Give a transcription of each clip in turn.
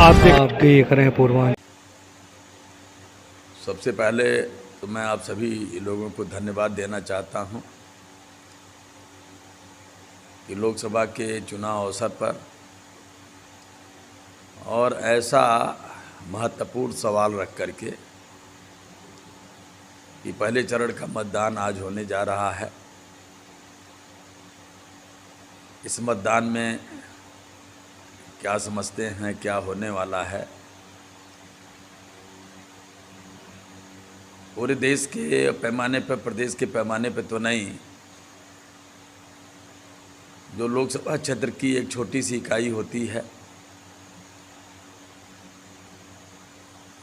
आप देख रहे हैं पूर्वांचल। सबसे पहले तो मैं आप सभी लोगों को धन्यवाद देना चाहता हूं कि लोकसभा के चुनाव अवसर पर और ऐसा महत्वपूर्ण सवाल रख करके कि पहले चरण का मतदान आज होने जा रहा है। इस मतदान में क्या समझते हैं, क्या होने वाला है, पूरे देश के पैमाने पर, प्रदेश के पैमाने पर तो नहीं, जो लोकसभा क्षेत्र की एक छोटी सी इकाई होती है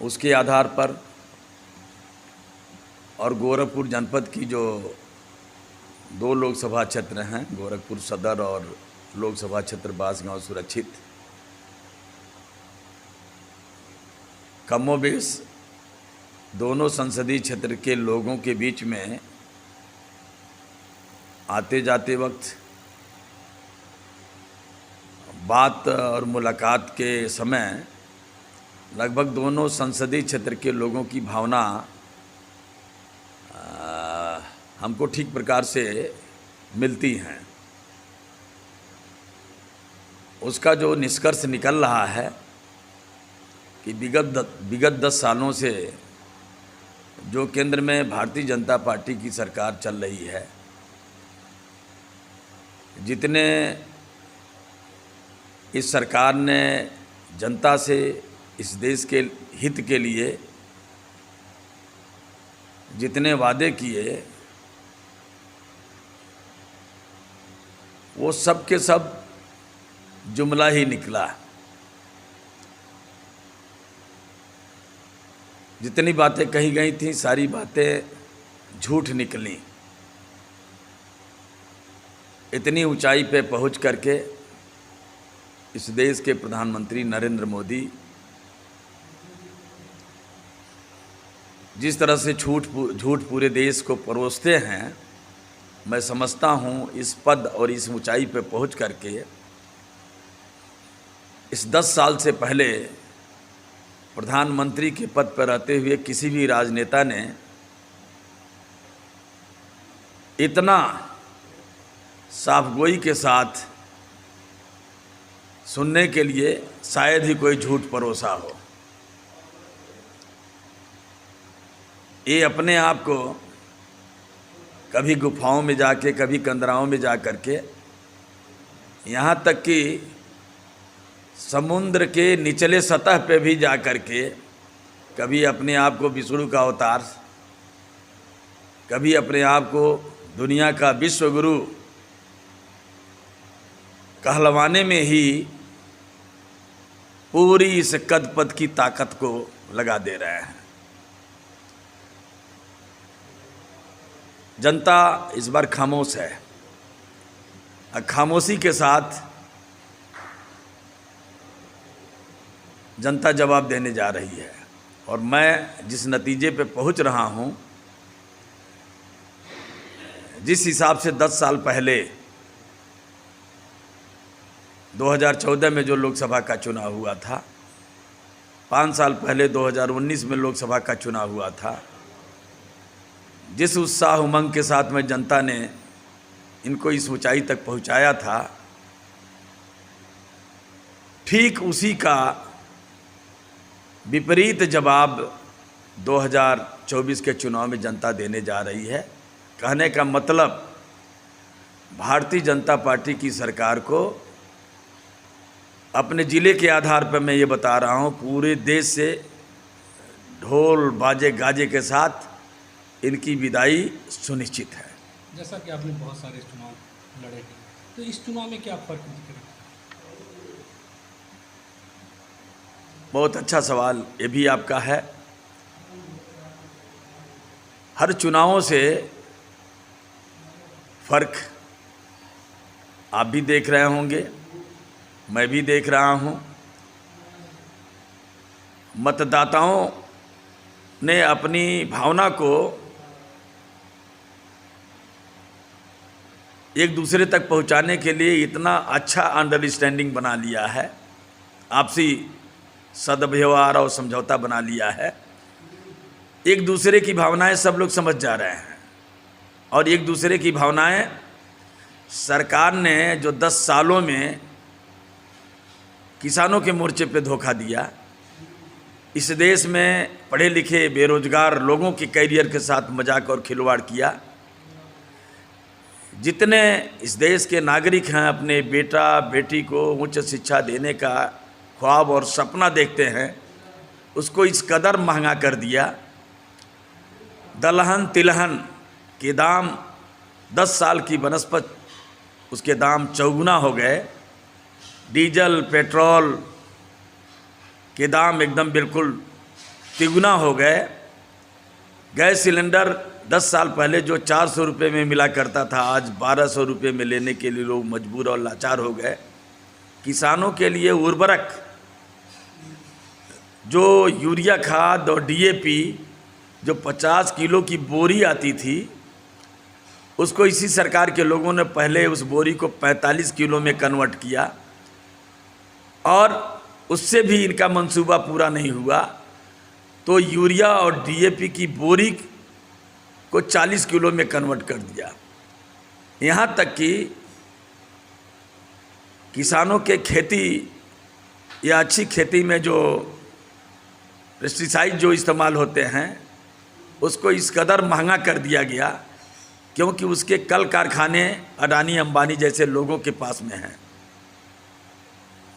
उसके आधार पर, और गोरखपुर जनपद की जो 2 लोकसभा क्षेत्र हैं, गोरखपुर सदर और लोकसभा क्षेत्र बांसगांव सुरक्षित, कमोबेश दोनों संसदीय क्षेत्र के लोगों के बीच में आते जाते वक्त, बात और मुलाकात के समय लगभग दोनों संसदीय क्षेत्र के लोगों की भावना हमको ठीक प्रकार से मिलती हैं। उसका जो निष्कर्ष निकल रहा है कि विगत 10 सालों से जो केंद्र में भारतीय जनता पार्टी की सरकार चल रही है, जितने इस सरकार ने जनता से इस देश के हित के लिए जितने वादे किए, वो सब के सब जुमला ही निकला। जितनी बातें कही गई थी सारी बातें झूठ निकली। इतनी ऊंचाई पे पहुंच करके इस देश के प्रधानमंत्री नरेंद्र मोदी जिस तरह से झूठ पूरे देश को परोसते हैं, मैं समझता हूं इस पद और इस ऊंचाई पे पहुंच करके इस 10 साल से पहले प्रधानमंत्री के पद पर रहते हुए किसी भी राजनेता ने इतना साफगोई के साथ सुनने के लिए शायद ही कोई झूठ परोसा हो। ये अपने आप को कभी गुफाओं में जाके, कभी कंदराओं में जा करके, यहाँ तक कि समुद्र के निचले सतह पे भी जा करके कभी अपने आप को विष्णु का अवतार, कभी अपने आप को दुनिया का विश्व गुरु कहलवाने में ही पूरी इस कद पद की ताकत को लगा दे रहे हैं। जनता इस बार खामोश है। खामोशी के साथ जनता जवाब देने जा रही है। और मैं जिस नतीजे पे पहुंच रहा हूं, जिस हिसाब से 10 साल पहले 2014 में जो लोकसभा का चुनाव हुआ था, 5 साल पहले 2019 में लोकसभा का चुनाव हुआ था, जिस उत्साह उमंग के साथ में जनता ने इनको इस ऊंचाई तक पहुंचाया था, ठीक उसी का विपरीत जवाब 2024 के चुनाव में जनता देने जा रही है। कहने का मतलब, भारतीय जनता पार्टी की सरकार को अपने ज़िले के आधार पर मैं ये बता रहा हूँ, पूरे देश से ढोल बाजे गाजे के साथ इनकी विदाई सुनिश्चित है। जैसा कि आपने बहुत सारे चुनाव लड़े हैं, तो इस चुनाव में क्या फर्क दिख रहा है? बहुत अच्छा सवाल ये भी आपका है। हर चुनावों से फर्क आप भी देख रहे होंगे, मैं भी देख रहा हूं। मतदाताओं ने अपनी भावना को एक दूसरे तक पहुंचाने के लिए इतना अच्छा अंडरस्टैंडिंग बना लिया है, आपसी सद्व्यवहार और समझौता बना लिया है। एक दूसरे की भावनाएं सब लोग समझ जा रहे हैं, और एक दूसरे की भावनाएं सरकार ने जो 10 सालों में किसानों के मोर्चे पे धोखा दिया, इस देश में पढ़े लिखे बेरोजगार लोगों के कैरियर के साथ मजाक और खिलवाड़ किया। जितने इस देश के नागरिक हैं अपने बेटा बेटी को उच्च शिक्षा देने का ख्वाब और सपना देखते हैं, उसको इस कदर महंगा कर दिया। दलहन तिलहन के दाम 10 साल की बनस्पत उसके दाम चौगुना हो गए। डीजल पेट्रोल के दाम एकदम बिल्कुल तिगुना हो गए। गैस सिलेंडर 10 साल पहले जो 400 रुपये में मिला करता था, आज 1200 रुपये में लेने के लिए लोग मजबूर और लाचार हो गए। किसानों के लिए उर्वरक, जो यूरिया खाद और डीएपी जो 50 किलो की बोरी आती थी, उसको इसी सरकार के लोगों ने पहले उस बोरी को 45 किलो में कन्वर्ट किया, और उससे भी इनका मंसूबा पूरा नहीं हुआ तो यूरिया और डीएपी की बोरी को 40 किलो में कन्वर्ट कर दिया। यहाँ तक कि किसानों के खेती या अच्छी खेती में जो पेस्टिसाइड जो इस्तेमाल होते हैं उसको इस कदर महंगा कर दिया गया, क्योंकि उसके कल कारखाने अडानी अंबानी जैसे लोगों के पास में हैं,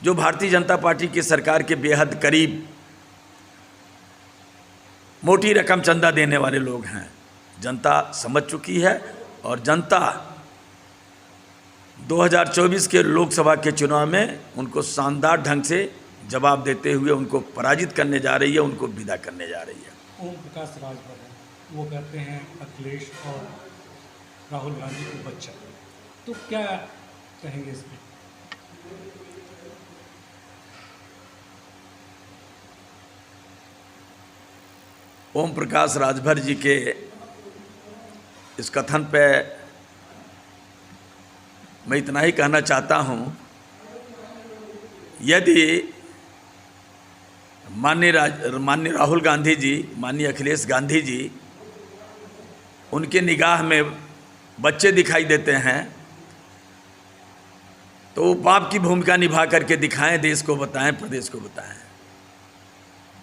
जो भारतीय जनता पार्टी की सरकार के बेहद करीब मोटी रकम चंदा देने वाले लोग हैं। जनता समझ चुकी है, और जनता 2024 के लोकसभा के चुनाव में उनको शानदार ढंग से जवाब देते हुए उनको पराजित करने जा रही है, उनको विदा करने जा रही है। ओम प्रकाश राजभर है, वो कहते हैं अखिलेश और राहुल गांधी को बच्चा, तो क्या कहेंगे इसमें? ओम प्रकाश राजभर जी के इस कथन पे मैं इतना ही कहना चाहता हूँ, यदि माननीय राहुल गांधी जी, माननीय अखिलेश गांधी जी, उनके निगाह में बच्चे दिखाई देते हैं, तो बाप की भूमिका निभा करके दिखाएं, देश को बताएं, प्रदेश को बताएं।